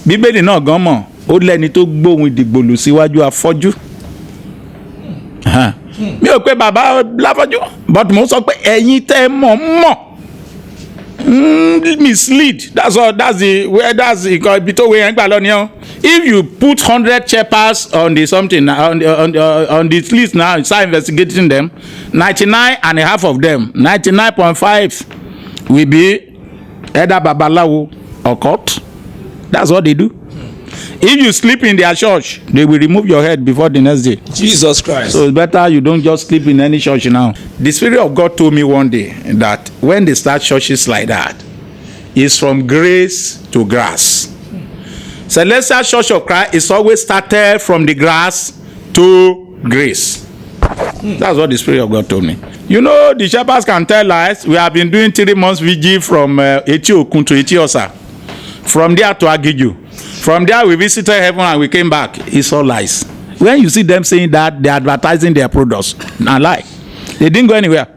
Bíbélì náà gan mọ̀ ó lẹ́ni tó gbóhùn ìdìgbòlù síwájú afọ́jú. Mi ò pé bàbá láfọ́jú but mo sọ pé ẹ̀yin tẹ́ mọ̀ mislead. That's the ibi tó wé yẹn gbà lọ nìyẹn. If you put 100 shepherds on the something on the list now, start investigating them, 99.5 of them, 99.5 will be either babalawo or cult. That's what they do. If you sleep in their church, they will remove your head before the next day. Jesus Christ. So it's better you don't just sleep in any church now. The Spirit of God told me one day that when they start churches like that, it's from grace to grass. Celestial Church of Christ is always started from the grass to grace. That's what the Spirit of God told me. You know, the shepherds can tell lies. We have been doing 3 months vigil from Etiokun to Etiosa. From there to Agiju. From there we visited heaven and we came back. It's all lies. When you see them saying that, they're advertising their products. Not lie. They didn't go anywhere.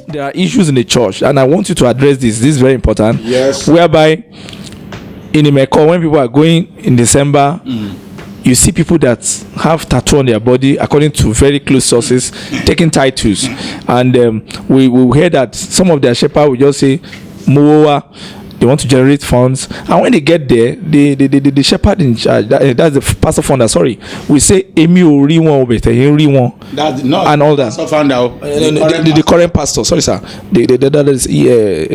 There are issues in the church, and I want you to address this. This is very important. Yes. Whereby in Imeko, when people are going in December, you see people that have tattoo on their body, according to very close sources, taking titles, and we hear that some of their shepherds will just say, "Moa." They want to generate funds, and when they get there, the shepherd in charge, that's the pastor founder. Sorry, we say Emi ori won obete, ori won, and all that. Pastor founder, the current pastor. Sorry, sir. That is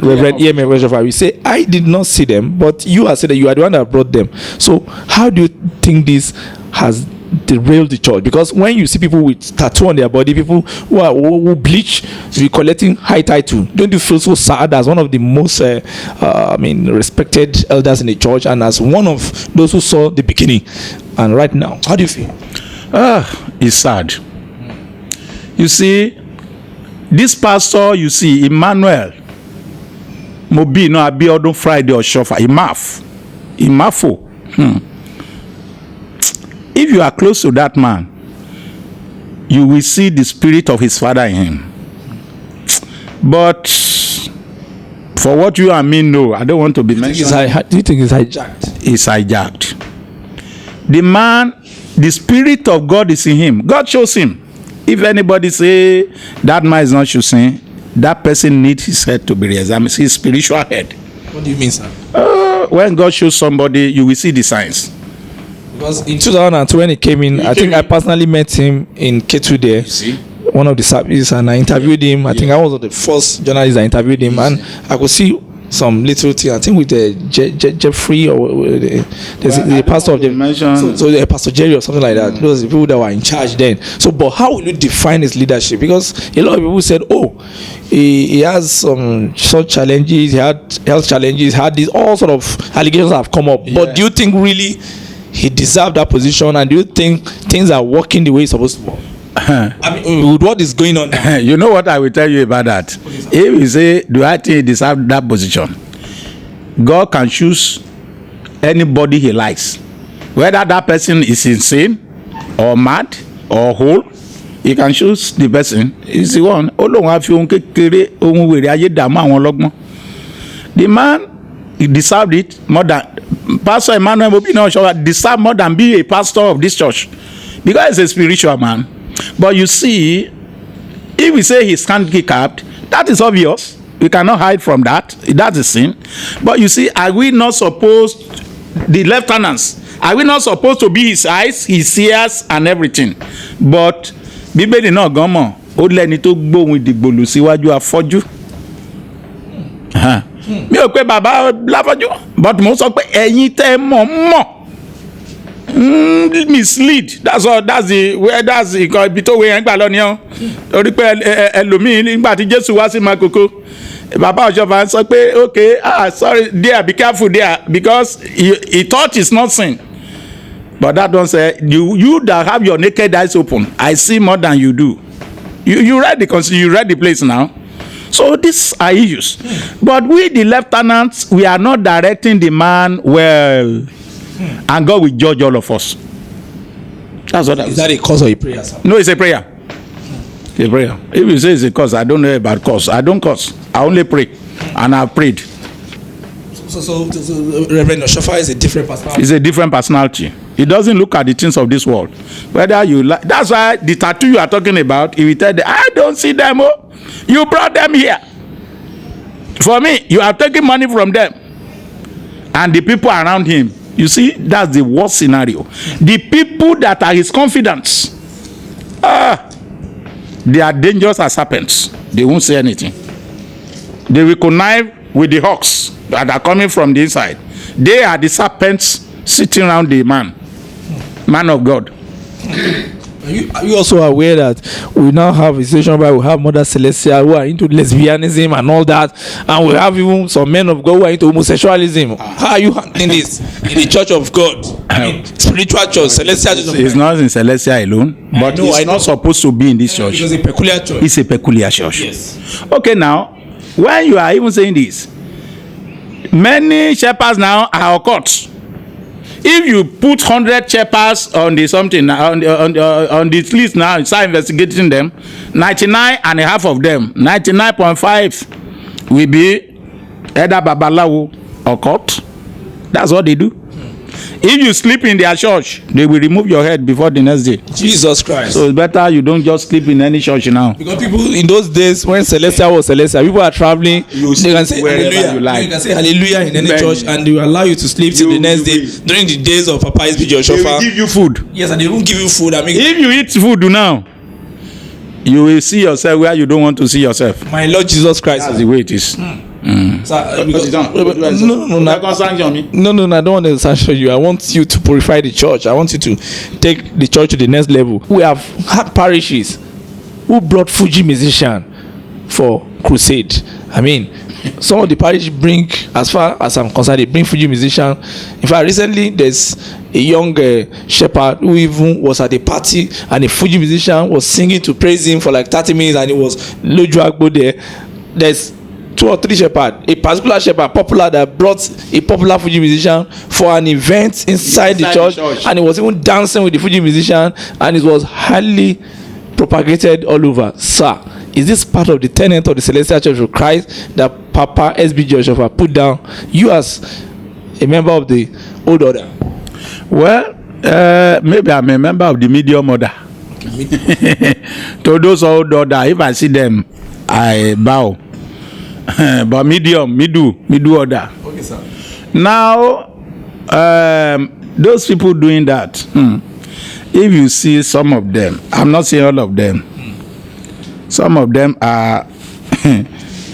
Reverend EMMANUEL Soyemi. We say I did not see them, but you are saying that you are the one that brought them. So how do you think this has derailed the church? Because when you see people with tattoo on their body, people who bleach, be collecting high title, don't you feel so sad as one of the most respected elders in the church, and as one of those who saw the beginning and right now? How do you feel? It's sad. You see, this pastor, you see, Emmanuel Mobi no Abiodun Friday Oschoffa, Imafo. If you are close to that man, you will see the spirit of his father in him. But for what you and me know, I don't want to be mentioned. Do you think it's hijacked? It's hijacked. The man, the spirit of God is in him. God shows him. If anybody say that man is not choosing, that person needs his head to be reexamined, his spiritual head. What do you mean, sir? When God shows somebody, you will see the signs. Because in 2002 when he came in, I think I personally met him in K2 there. You see? One of the services, and I interviewed him. I think I was the first journalist that interviewed him, and I could see some little thing. I think with the Jeffrey or the pastor of the so Pastor Jerry or something like that. Those people that were in charge then. So, but how will you define his leadership? Because a lot of people said, "Oh, he has some such challenges. He had health challenges. Had these all sort of allegations have come up." Yeah. But do you think really he deserved that position? And do you think things are working the way it's supposed to work? I mean, with what is going on now? You know what I will tell you about that? If you say, do I think he deserves that position? God can choose anybody he likes. Whether that person is insane or mad or whole, he can choose the person. He's the one. The man, he deserved it more than Pastor Emmanuel Soyemi deserved more than be a pastor of this church, because he's a spiritual man. But you see, if we say he's handicapped, that is obvious. We cannot hide from that. That's a sin. But you see, are we not supposed, the lieutenants, are we not supposed to be his eyes, his ears, and everything? But Bíbélì náà gan mọ̀, ó lẹ́ni tó gbóhùn ìdìgbòlù síwájú afọ́jú. Mi ò pé bàbá láfọ́jú, but mo sọ pé ẹ̀yin tẹ́ mọ̀. mislead. That's all. That's the way yẹn gbà lọ ni ọ́. Torí pé ẹlòmíì nígbà tí Jésù wá sí Makoko, Baba Oschoffa sọ pé okay, sorry there, be careful there, because he thought it's not sin. But that don't say you that have your naked eyes open, I see more than you do. You read the place now. So these are issues. But we, the lieutenants, we are not directing the man well. And God will judge all of us. That's what Is that a cause or a prayer, sir? No, it's a prayer. It's a prayer. If you say it's a cause, I don't know about cause. I don't cause. I only pray. And I've prayed. So Reverend Oschoffa is a different personality. It's a different personality. He doesn't look at the things of this world. Whether you like, that's why the tattoo you are talking about, if you tell them, I don't see them, oh, you brought them here. For me, you are taking money from them. And the people around him, you see, that's the worst scenario. The people that are his confidants, they are dangerous as serpents. They won't say anything. They will connive with the hawks that are coming from the inside. They are the serpents sitting around the man of God. Are you also aware that we now have a situation where we have Mother Celestia who are into lesbianism and all that, and we have even some men of God who are into homosexualism? How are you handling this in the Church of God? Spiritual church, Celestial church. It's not in Celestia alone, but it's not supposed to be in this church. It's a peculiar church. It's a peculiar church. Yes. Okay, now, when you are even saying this, many shepherds now are occult. If you put 100 shepherds on the something on this list now, you start investigating them, 99.5 of them, 99.5 will be either babalawo or occult. That's what they do. If you sleep in their church, they will remove your head before the next day. Jesus Christ. So it's better you don't just sleep in any church now. Because people in those days when Celestia was Celestia, people are traveling, they can say hallelujah. You like. You can say hallelujah in any church, and they will allow you to sleep till the next day during the days of Papa S.B.J. Oschoffa. They will give you food. Yes, and they won't give you food. I mean, if you eat food now, you will see yourself where you don't want to see yourself. My Lord Jesus Christ. That's the way it is. So, I don't want to sanction you. I want you to purify the church. I want you to take the church to the next level. We have had parishes who brought Fuji musician for crusade. I mean, some of the parish bring, as far as I'm concerned, they bring Fuji musician. In fact, recently there's a young shepherd who even was at a party, and a Fuji musician was singing to praise him for like 30 minutes, and it was Lojo Agbo there. There's 2 or 3 shepherds, a particular shepherd, popular, that brought a popular Fuji musician for an event inside the church, and he was even dancing with the Fuji musician, and it was highly propagated all over. Sir, is this part of the tenet of the Celestial Church of Christ that Papa S.B.J. Oschoffa put down? You as a member of the old order. Well, maybe I'm a member of the medium order. To those old order, if I see them, I bow. But medium, middle order. Okay, sir. Now, those people doing that, if you see some of them, I'm not saying all of them, some of them are,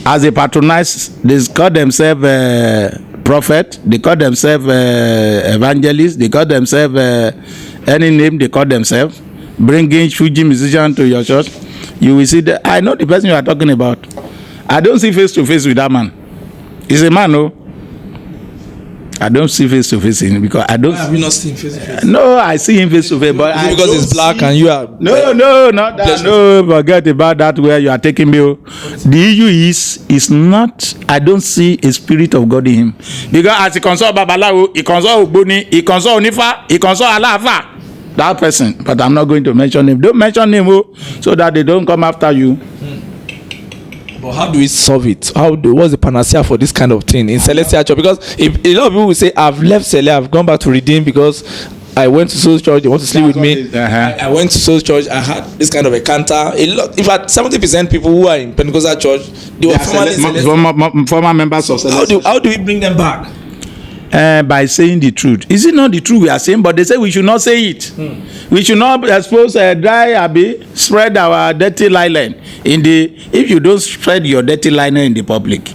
as they patronize, they call themselves prophet, they call themselves evangelist, they call themselves any name they call themselves, bringing Fuji musician to your church. You will see that. I know the person you are talking about. I don't see face to face with that man. He's a man, no. I don't see face to face in because I don't. Why have you not seen face to face? No, I see him face to face, but because it's black and you are. No, not that. No, forget about that. Where you are taking me. The issue is not. I don't see a spirit of God in him, because as he consult Babalawo, he consult Ogboni, he consult Onifa, he consult Alafa. That person, but I'm not going to mention him. Don't mention him, so that they don't come after you. But how do we solve it? What's the panacea for this kind of thing in Celestial Church? Because if a lot of people will say, I've left Cele, I've gone back to Redeem because I went to Soul Church, they want to sleep with me. I went to Soul Church, I had this kind of a canter. In fact, 70% people who are in Pentecostal church, they were former members of Celestial. How do we bring them back? By saying the truth. Is it not the truth we are saying? But they say we should not say it. We should not expose spread our dirty line if you don't spread your dirty line in the public,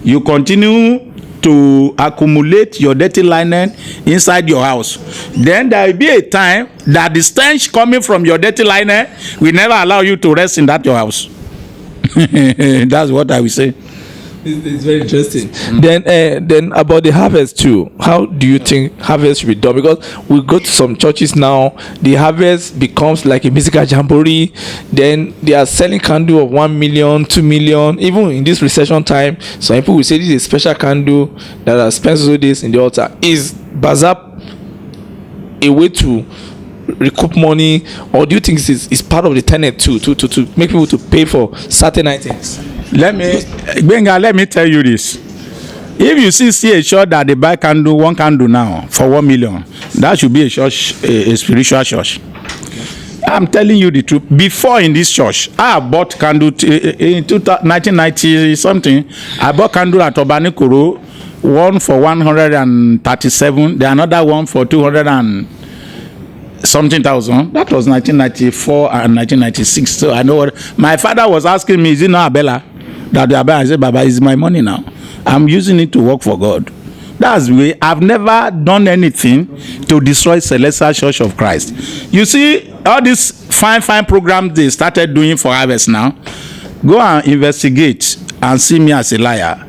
you continue to accumulate your dirty linen inside your house. Then there will be a time that the stench coming from your dirty linen will never allow you to rest in that your house. That's what I will say. It's very interesting. Then about the harvest too. How do you think harvest should be done? Because we go to some churches now, the harvest becomes like a musical jamboree. Then they are selling candle of 1 million, 2 million. Even in this recession time, some people will say this is a special candle that are spent so this in the altar. Is bazaar a way to recoup money, or do you think it's part of the tenant too, to make people to pay for certain items? Let me tell you this. If you see a church that they buy candle, one candle now for 1 million, that should be a church, a spiritual church. I'm telling you the truth. Before in this church, I bought candle in 1990 something. I bought candle at Obanikoro, one for 137, the another one for 200 and something thousand. That was 1994 and 1996. So I know what my father was asking me. Is it not Abella? That the Abella, I said, Baba, it's my money now. I'm using it to work for God. That's the way. I've never done anything to destroy Celestial Church of Christ. You see, all these fine programs they started doing for harvest now. Go and investigate and see me as a liar.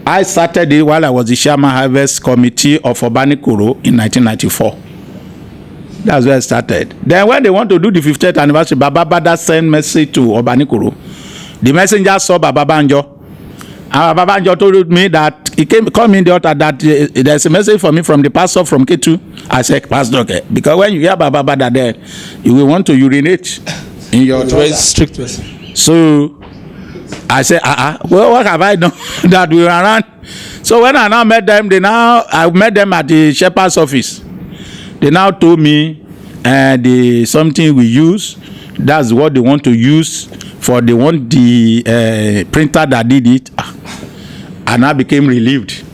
I started it while I was the chairman harvest committee of Obanikoro in 1994. That's where I started. Then when they want to do the 50th anniversary, Baba Bada sent message to Obanikoro. The messenger saw Baba Banjo. And Baba Banjo told me that he called me in the altar that there's a message for me from the pastor from K2. I said, Pastor, okay. Because when you hear Baba Bada there, you will want to urinate in your very strict person. So I said, well, what have I done that we were around? So when I now met them, I met them at the shepherd's office. They now told me the something we use, that's what they want to use for, they want the printer that did it. And I became relieved.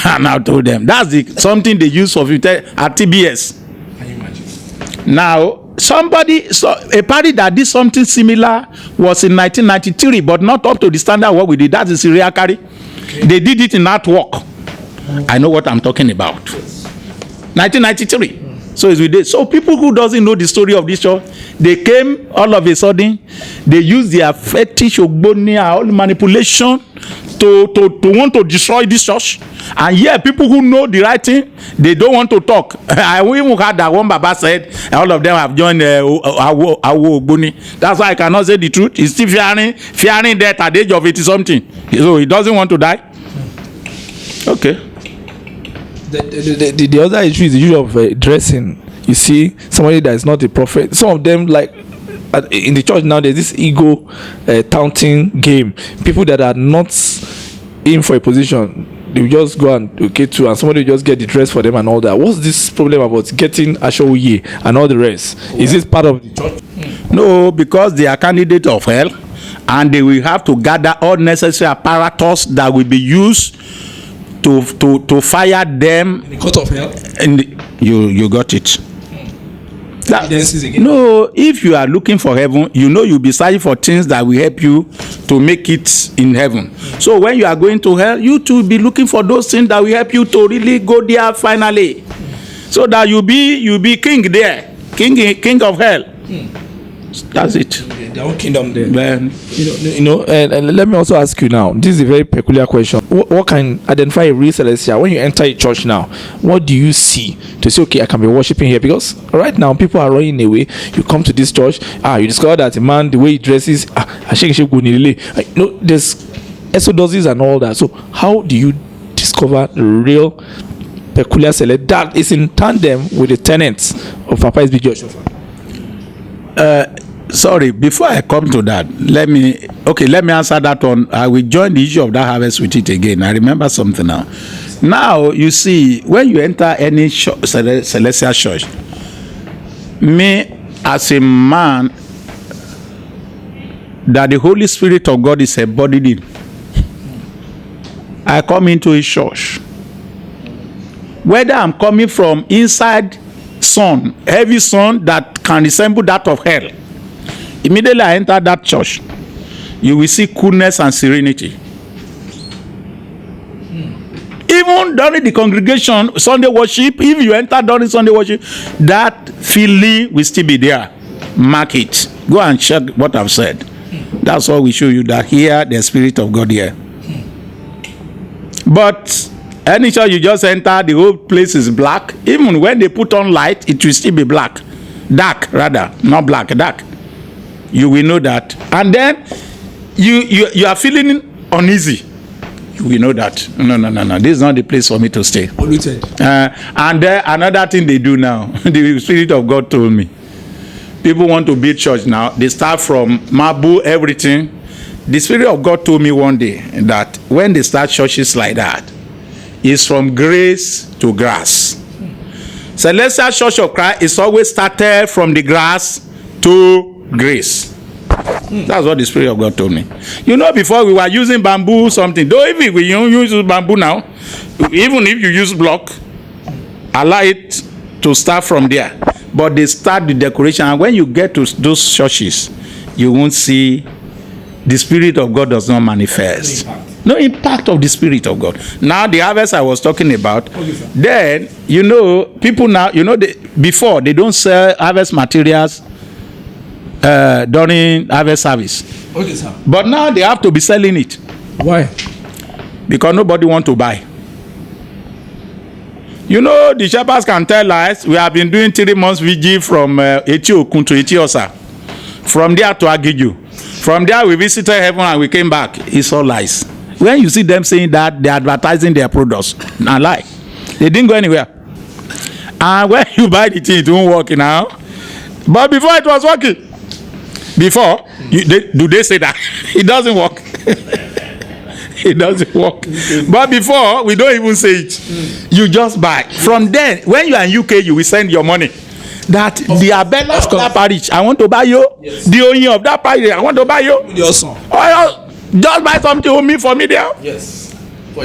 And I told them, that's something they use for at TBS. Can you imagine? Now, a party that did something similar was in 1993, but not up to the standard what we did. That is Syria Carry. Okay. They did it in artwork. I know what I'm talking about. 1993. So it's with this. So people who doesn't know the story of this church, they came all of a sudden, they used their fetish, ogbonia, all manipulation to want to destroy this church. And yeah, people who know the right thing, they don't want to talk. I even heard that one Baba said all of them have joined Awo Ogboni. That's why I cannot say the truth. He's still fearing death at the age of 80 something. So he doesn't want to die. Okay. The other issue is the issue of dressing. You see, somebody that is not a prophet. Some of them, like in the church now, there's this ego taunting game. People that are not in for a position, they will just go and get to, and somebody will just get the dress for them and all that. What's this problem about getting Ashoye and all the rest? Is this part of the church? No, because they are candidates of hell, and they will have to gather all necessary apparatus that will be used to fire them in the court of hell. And you got it. No, if you are looking for heaven, you know you'll be searching for things that will help you to make it in heaven. So when you are going to hell, you too be looking for those things that will help you to really go there finally, so that you be king there, king of hell. That's it. Their own kingdom there. Man. And let me also ask you now. This is a very peculiar question. What can identify a real celestial? When you enter a church now, what do you see to say, okay, I can be worshiping here? Because right now people are running away. You come to this church, you discover that a man, the way he dresses, there's exoduses and all that. So how do you discover the real peculiar celestial that is in tandem with the tenets of Papa S.B.J. Oschoffa? Sorry, before I come to that, let me answer that one. I will join the issue of that harvest with it again. I remember something now. Now, you see, when you enter any celestial church, me as a man that the Holy Spirit of God is embodied in, I come into a church. Whether I'm coming from inside sun, heavy sun that can resemble that of hell, immediately I enter that church, you will see coolness and serenity. Even during the congregation, Sunday worship, if you enter during Sunday worship, that feeling will still be there. Mark it. Go and check what I've said. That's why we show you that here, the Spirit of God here. But any church you just enter, the whole place is black. Even when they put on light, it will still be black. Dark, rather. Not black, dark. You will know that. And then you are feeling uneasy. You will know that. No. This is not the place for me to stay. And then another thing they do now, the Spirit of God told me. People want to build church now. They start from marble, everything. The Spirit of God told me one day that when they start churches like that, it's from grace to grass. Celestial Church of Christ is always started from the grass to grace. That's what the Spirit of God told me. You know, before we were using bamboo something. Though if we use bamboo now, even if you use block, allow it to start from there. But they start the decoration, and when you get to those churches, you won't see the Spirit of God does not manifest. No impact of the Spirit of God. Now the harvest I was talking about, then, you know, people now, you know, before they don't sell harvest materials during harvest service. Okay, sir. But now they have to be selling it. Why? Because nobody want to buy. You know, the shepherds can tell us, we have been doing 3 months vigil from Etiokun to Etiosa. From there to Agiju. From there we visited heaven and we came back. It's all lies. When you see them saying that, they're advertising their products. Not lie. They didn't go anywhere. And when you buy the thing, it won't work now. But before it was working. Before, do they say that? It doesn't work. It doesn't work. But before, we don't even say it. You just buy. From then, when you are in UK, you will send your money. That the Abela of that parish, I want to buy you. Yes. The Oyin of that parish, I want to buy you. Your son. Oh, just buy something for me there. Yes.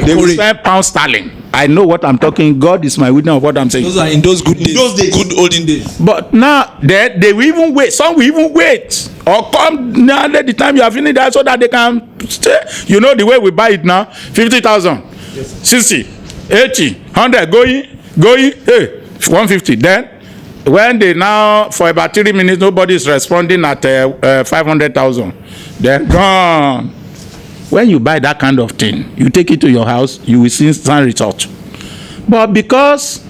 They will spend pound sterling. I know what I'm talking. God is my witness of what I'm saying. Those are in those good days. In those days. Good olden days. But now, they will even wait. Some will even wait. Or come now at the time you are finished that so that they can stay. You know the way we buy it now. 50,000. Yes. 60. 80. 100. Going. Hey. 150. Then, when they now, for about 3 minutes, nobody is responding at 500,000. They're gone. When you buy that kind of thing, you take it to your house, you will see some result. But because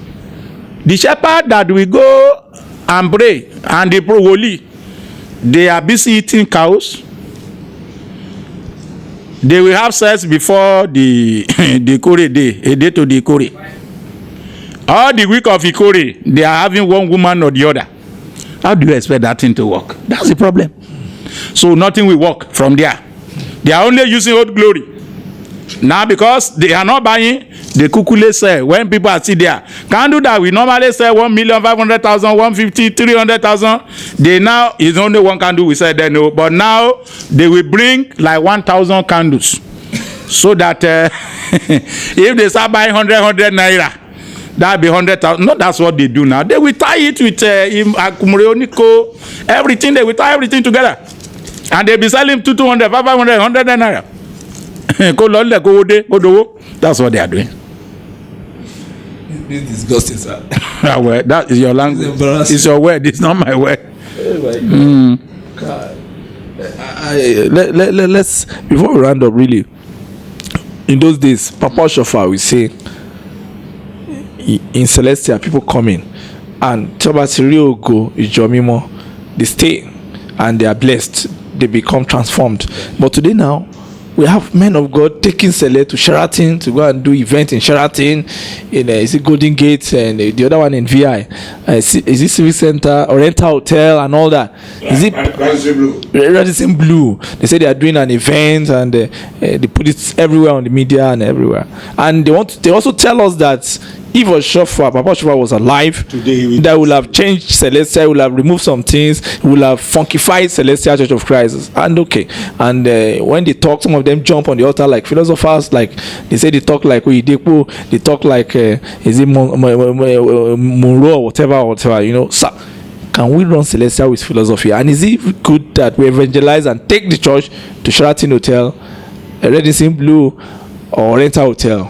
the shepherd that we go and pray and the pro-holy, they are busy eating cows, they will have sex before the Ikore day, a day to the Ikore. All the week of Ikore, they are having one woman or the other. How do you expect that thing to work? That's the problem. So nothing will work from there. They are only using old glory. Now because they are not buying, they kukule sell. When people are still there, can't do that. We normally sell 1,500,000, 150, 300,000. They now is only one candle. We said they no, but now they will bring like 1,000 candles, so that if they start buying 100 naira, that be 100,000. No, that's what they do now. They will tie it with everything. They will tie everything together. And they be selling 200, 500, 100 naira. That's what they are doing. This is disgusting, sir. Well, that is your language. It's your word. It's not my word. Oh my God. Let's before we round up, really. In those days, Papa Oschoffa, we say in Celestia, people come in and Rio go Ijomimo, they stay and they are blessed. They become transformed. But today now, we have men of God taking Cele to Sheraton to go and do event in Sheraton, in is it Golden Gate and the other one in VI. Is it Civic Center, Oriental Hotel and all that? Is it Radisson Blue? They say they are doing an event and they put it everywhere on the media and everywhere. And they also tell us that if Oschoffa, Papa Oschoffa was alive, today that will have changed Celestia, will have removed some things, will have funkified Celestial Church of Christ. And okay, and when they talk, some of them jump on the altar like philosophers, like they say they talk like Oyedepo, they talk like is it Monroe or whatever, you know. So, can we run Celestial with philosophy? And is it good that we evangelize and take the church to Sheraton Hotel, Radisson Blue, or Oriental Hotel?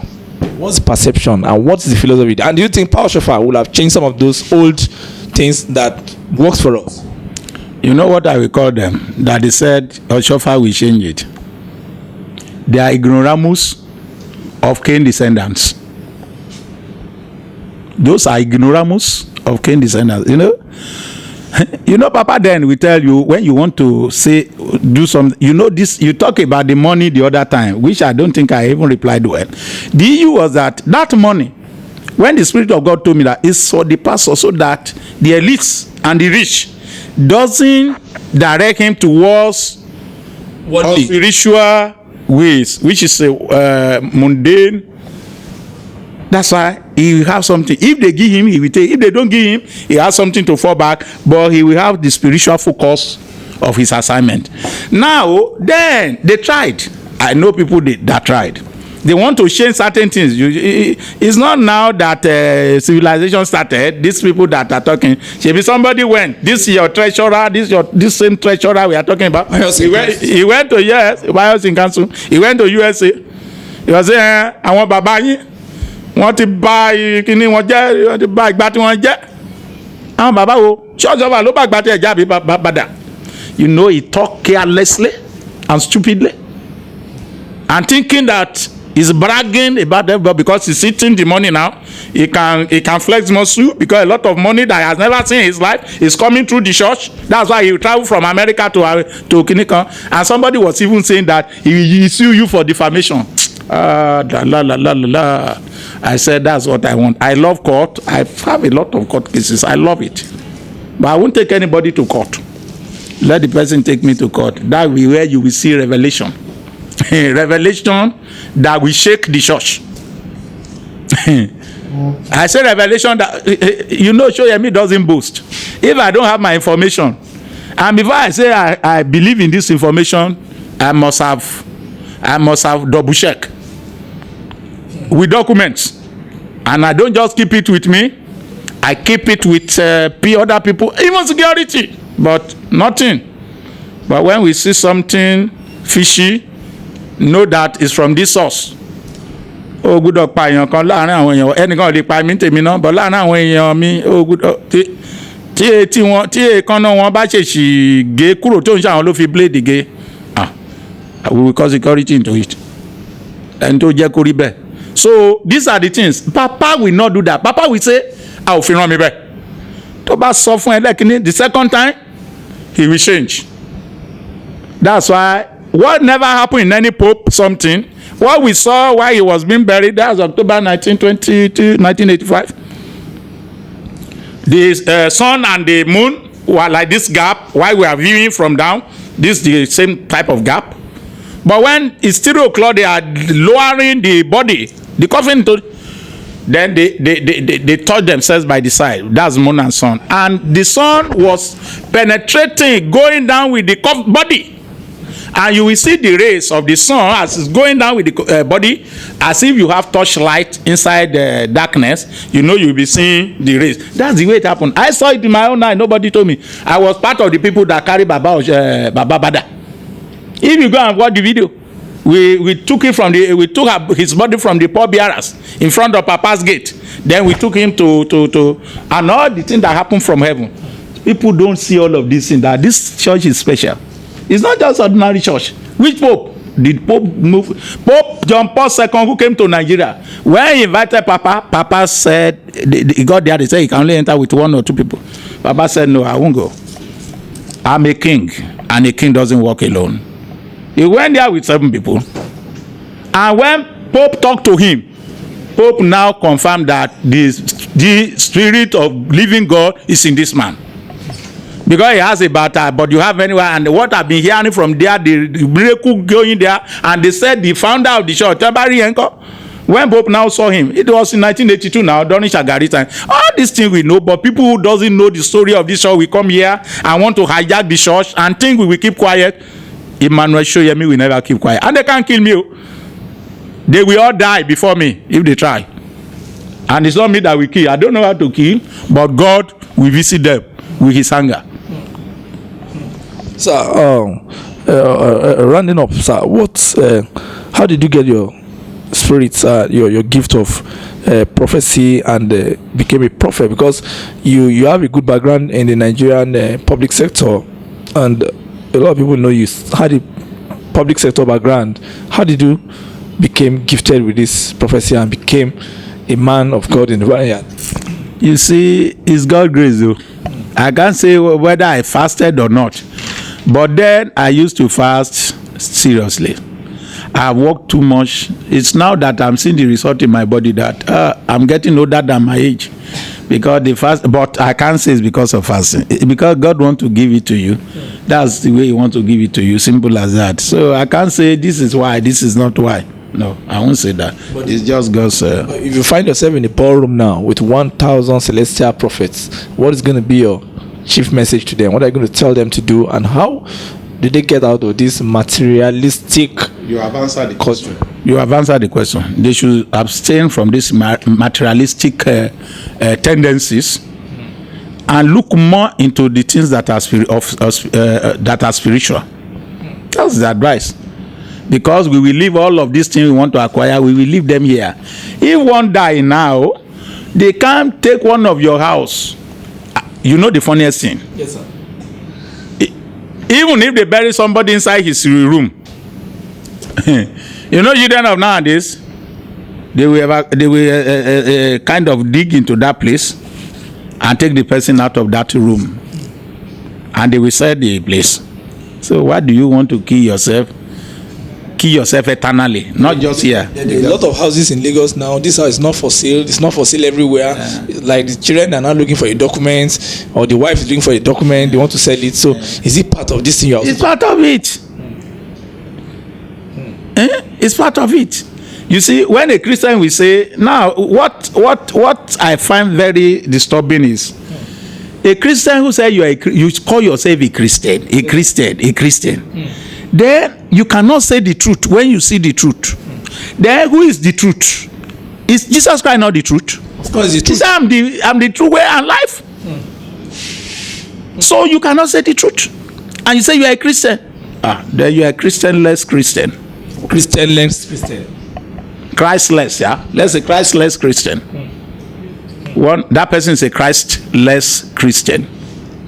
What's the perception and what's the philosophy? And do you think Pastor Oschoffa will have changed some of those old things that works for us? You know what I will call them? That they said Oschoffa will change it. They are ignoramus of Cain descendants. Those are ignoramus of Cain descendants. You know, Papa then will tell you when you want to say, do something, this, you talk about the money the other time, which I don't think I even replied well. The issue was that money, when the Spirit of God told me that it's for the pastor so that the elites and the rich doesn't direct him towards spiritual ways, which is mundane. That's why he will have something. If they give him, he will take. If they don't give him, he has something to fall back, but he will have the spiritual focus of his assignment. Now, then, they tried. I know people that tried. They want to change certain things. It's not now that civilization started. These people that are talking, maybe somebody went. This is your treasurer. This same treasurer we are talking about. He went to Bios in Council. He went to USA. He was saying, I want Baba. Wọ́n ti bá kíní wọn jẹ́, wọ́n ti bá ìgbà tí wọ́n jẹ́. Àwọn bàbá wo Oschoffa ló bá ìgbà tí ẹ̀ jábí bàdà. He talk carelessly and stupidly and thinking that he's bragging about them, but because he's eating the money now, he can flex muscle because a lot of money that he has never seen in his life is coming through the church. That's why he will travel from America to Kinikon. And somebody was even saying that he sue you for defamation. I said that's what I want. I love court. I have a lot of court cases. I love it, but I won't take anybody to court. Let the person take me to court. That will be where you will see revelation. Revelation that will shake the church. I say revelation that Soyemi doesn't boast. If I don't have my information, and before I say I believe in this information, I must have double check with documents, and I don't just keep it with me. I keep it with other people, even security, but nothing. But when we see something fishy, know that it's from this source. Oh, good dog pa èèyàn kan láàrin àwọn èèyàn ẹnìkan lè pa mí tèmi náà, but láàrin àwọn èèyàn mi oh good dog tí èèkánná wọn bá ṣèṣì gé kúrò tó ń ṣe àwọn ló fi blade gé we will call security into it. And tó jẹ́ kó rí bẹ́ẹ̀. So these are the things. Papa will not do that. Papa will say, a ò fi rán mi bẹ́ẹ̀. Tó bá sọ fún ẹ lẹ́kìnní, the second time, he will change. That's why what never happened in any pope something, what we saw while he was being buried, that was October 1985. The sun and the moon were like this gap while we are viewing from down. This is the same type of gap. But when it's 3 o'clock, they are lowering the body, the coffin to. Then they touch themselves by the side. That's moon and sun. And the sun was penetrating, going down with the body. And you will see the rays of the sun as it's going down with the body, as if you have torchlight inside the darkness. You will be seeing the rays. That's the way it happened. I saw it in my own eye. Nobody told me. I was part of the people that carried Baba Bada. If you go and watch the video, we took him we took his body from the pallbearers in front of Papa's gate. Then we took him to and all the things that happened from heaven. People don't see all of these things. That this church is special. It's not just ordinary church. Which pope did Pope move? Pope John Paul II, who came to Nigeria, when he invited Papa said he got there. They said he can only enter with 1 or 2 people. Papa said, "No, I won't go. I'm a king, and a king doesn't walk alone." He went there with 7 people. And when Pope talked to him, Pope now confirmed that the spirit of living God is in this man. Because he has a battle, but you have anywhere. And what I've been hearing from there, the miracle going there, and they said the founder of the church, when Pope now saw him, it was in 1982 now, during Shagari time. All these things we know, but people who doesn't know the story of this church will come here and want to hijack the church and think we will keep quiet. EMMANUEL Soyemi will never keep quiet. And they can't kill me. They will all die before me if they try. And it's not me that will kill. I don't know how to kill, but God will visit them with his anger. Sir, rounding up, sir, how did you get your spirits, your gift of prophecy, and became a prophet? Because you have a good background in the Nigerian public sector, and a lot of people know you had a public sector background. How did you became gifted with this prophecy and became a man of God in the vineyard? You see, it's God's grace though. I can't say whether I fasted or not, but then I used to fast seriously. I worked too much. It's now that I'm seeing the result in my body that I'm getting older than my age, because the fast. But I can't say it's because of fasting. It's because God wants to give it to you. That's the way He wants to give it to you. Simple as that. So I can't say this is why, this is not why. No, I won't say that. But it's just God's. If you find yourself in the ballroom now with 1,000 celestial prophets, what is going to be your chief message to them? What are you going to tell them to do, and how do they get out of this materialistic? You have answered the question. You have answered the question. They should abstain from these materialistic tendencies and look more into the things that are that are spiritual. That's the advice. Because we will leave all of these things we want to acquire, we will leave them here. If one die now, they can't take one of your house. You know the funniest thing? Yes, sir. Even if they bury somebody inside his room, you know, children of nowadays, they will kind of dig into that place and take the person out of that room, and they will sell the place. So why do you want to kill yourself? Kill yourself eternally, not just here. There are a lot of houses in Lagos now. This house is not for sale. It's not for sale everywhere. Like the children are not looking for a document, or the wife is looking for a document. They want to sell it. So is it part of this thing? It's part of it. It's part of it. You see, when a Christian will say, now what I find very disturbing is a Christian who says you call yourself a Christian. Then you cannot say the truth when you see the truth. Then who is the truth? Is Jesus Christ not the truth? Of course, the truth. He said, I'm the true way and life. So you cannot say the truth, and you say you are a Christian. Then you are a Christianless Christian. Christianless Christian. Christless, yeah. Let's say Christless Christian. That person is a Christless Christian.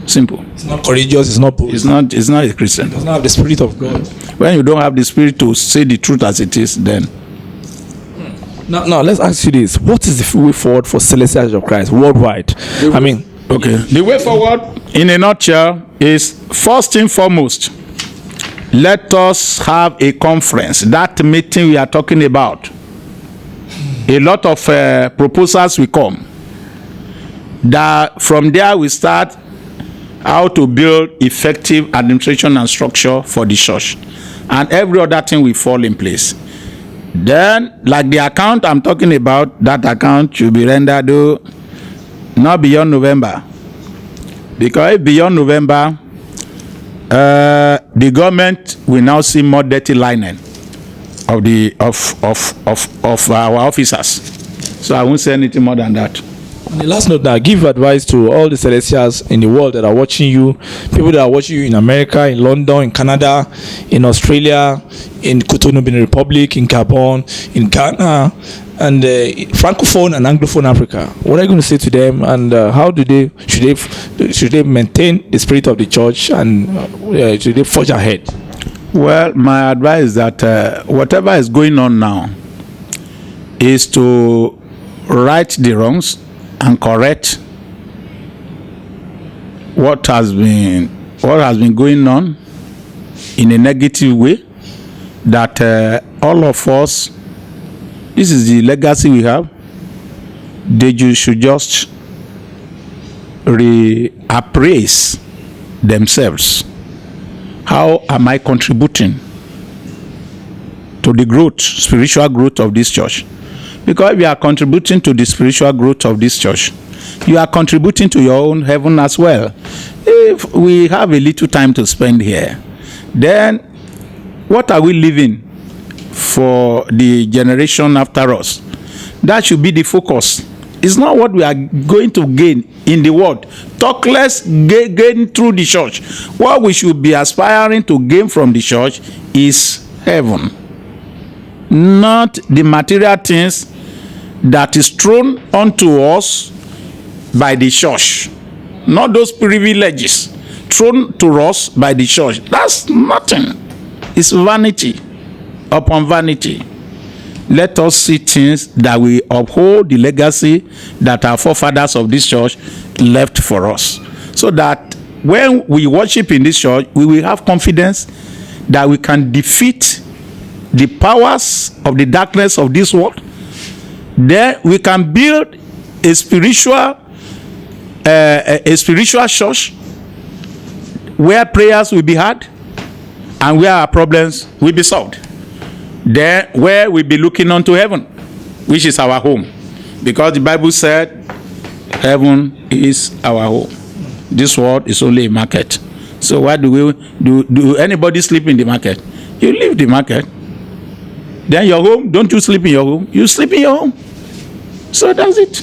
Simple. It's not courageous. It's not bold. It's not a Christian. It does not have the Spirit of God. When you don't have the Spirit to say the truth as it is, then. Now let's ask you this: what is the way forward for Celestial Church of Christ worldwide? Okay. The way forward, in a nutshell, is first and foremost, let us have a conference. That meeting we are talking about. A lot of proposals will come. That from there we start how to build effective administration and structure for the church, and every other thing will fall in place. Then, like the account I'm talking about, that account should be rendered not beyond November, because if beyond November, the government will now see more dirty lining of our officers. So I won't say anything more than that. On the last note, now give advice to all the Celestials in the world that are watching you, people that are watching you in America, in London, in Canada, in Australia, in Cotonou, Benin Republic, in Gabon, in Ghana, and Francophone and Anglophone Africa. What are you going to say to them, and how should they maintain the spirit of the church, and should they forge ahead? Well, my advice is that whatever is going on now is to right the wrongs and correct what has been going on in a negative way, that all of us, this is the legacy we have, they should just reappraise themselves. How am I contributing to the growth, spiritual growth of this church? Because if you are contributing to the spiritual growth of this church, you are contributing to your own heaven as well. If we have a little time to spend here, then what are we leaving for the generation after us? That should be the focus. It's not what we are going to gain in the world. Talk less, gain through the church. What we should be aspiring to gain from the church is heaven. not the material things that is thrown onto us by the church, not those privileges thrown to us by the church. That's nothing. It's vanity upon vanity. Let us see things that will uphold the legacy that our forefathers of this church left for us, so that when we worship in this church, we will have confidence that we can defeat the powers of the darkness of this world. Then we can build a spiritual church where prayers will be heard and where our problems will be solved. Then where we'll be looking unto heaven, which is our home, because the Bible said heaven is our home. This world is only a market. So why do anybody sleep in the market? You leave the market. Then your home, don't you sleep in your home? You sleep in your home. So that's it.